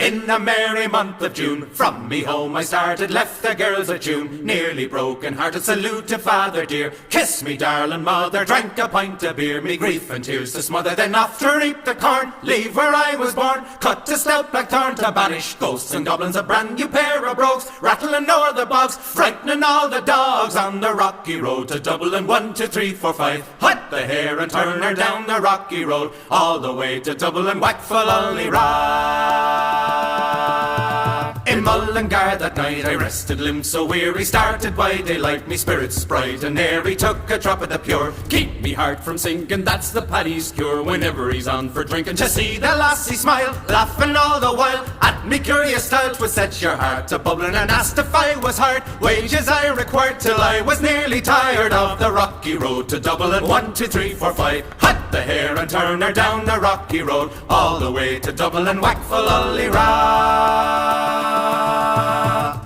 In a merry month of June, from me home I started, left the girls a tune. Nearly broken-hearted, salute to father dear. Kiss me darling mother, drank a pint of beer. Me grief and tears to smother, then off to reap the corn. Leave where I was born, cut a stout blackthorn to banish ghosts and goblins. A brand new pair of brogues, rattling o'er the bogs, frightening all the dogs on the rocky road to Dublin. 1, 2, 3, 4, 5. Hut the hare and turn her down the rocky road, all the way to Dublin. Whack for lolly In Mullingar that night I rested, limbs so weary, started by daylight, me spirits bright and airy, took a drop of the pure, keep me heart from sinking, that's the paddy's cure. Whenever he's on for drinking, to see the lassie smile, laughing all the while at me curious style, 'twould set your heart to bubbling, and asked if I was hard wages I required, till I was nearly tired of the rocky road to Dublin. 1, 2, 3, 4, 5. Hut the hare and turn her down the rocky road, all the way to Dublin. Whack for lolly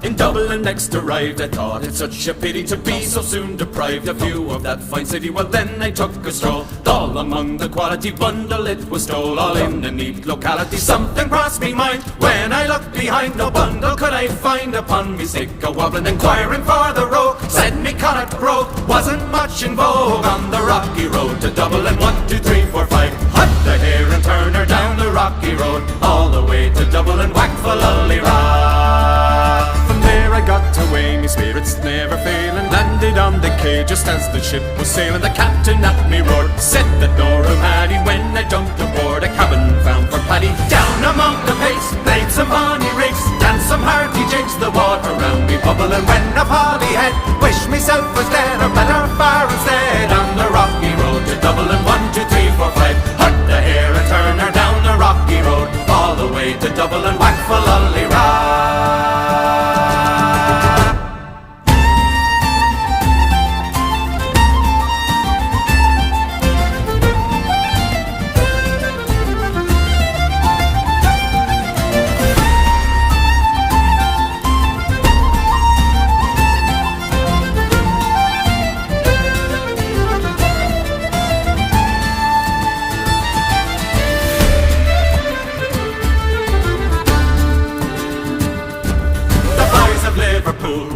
In Dublin next arrived, I thought it such a pity to be so soon deprived of view of that fine city. Well then I took a stroll, all among the quality bundle it was stole, all in a neat locality. Something crossed me mind when I looked behind, no bundle could I find upon me sick a wobbling, inquiring for the rogue, said me Connacht brogue wasn't much in vogue on the rocky road to Dublin. 1, 2, 3, 4, 5. Hut the hare and turn her down the rocky road, all the way to Dublin. Whack for lolly From there I got away, me spirits never failing, landed on the quay just as the ship was sailing. The captain at me roared, said that Nora Maddy, when I jumped aboard a cabin found for Paddy. Down among the pace, played some bonny rigs, danced some hearty jigs, the water round me bubbling. When a Polly head, wished myself was dead, or better far instead, on the rocky road to Dublin. 1, 2, 3, 4, 5. Hut the hare and turn her down the rocky road, all the way to Dublin. Whack for lolly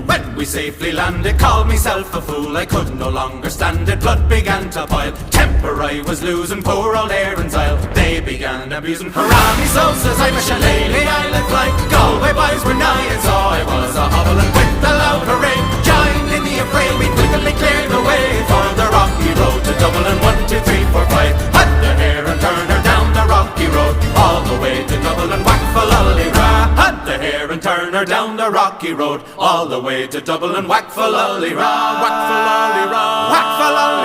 When we safely landed, called myself a fool, I could no longer stand it, blood began to boil, temper I was losing, poor old Erin's Isle, they began abusing. Hurrah me so, says I'm a shillelagh, I live like Galway boys were nigh, and so I was a hobbling with a loud hooray, joined in the affray, we quickly cleared the way for the rocky road to Dublin. 1, 2, 3, 4, 5. Hut the hare and turn her down the rocky road, all the way to Dublin. Whack for lolly Hut the hare and turn her down the rocky road, all the way to Dublin. Whack for lolly Whack for lolly Whack for lolly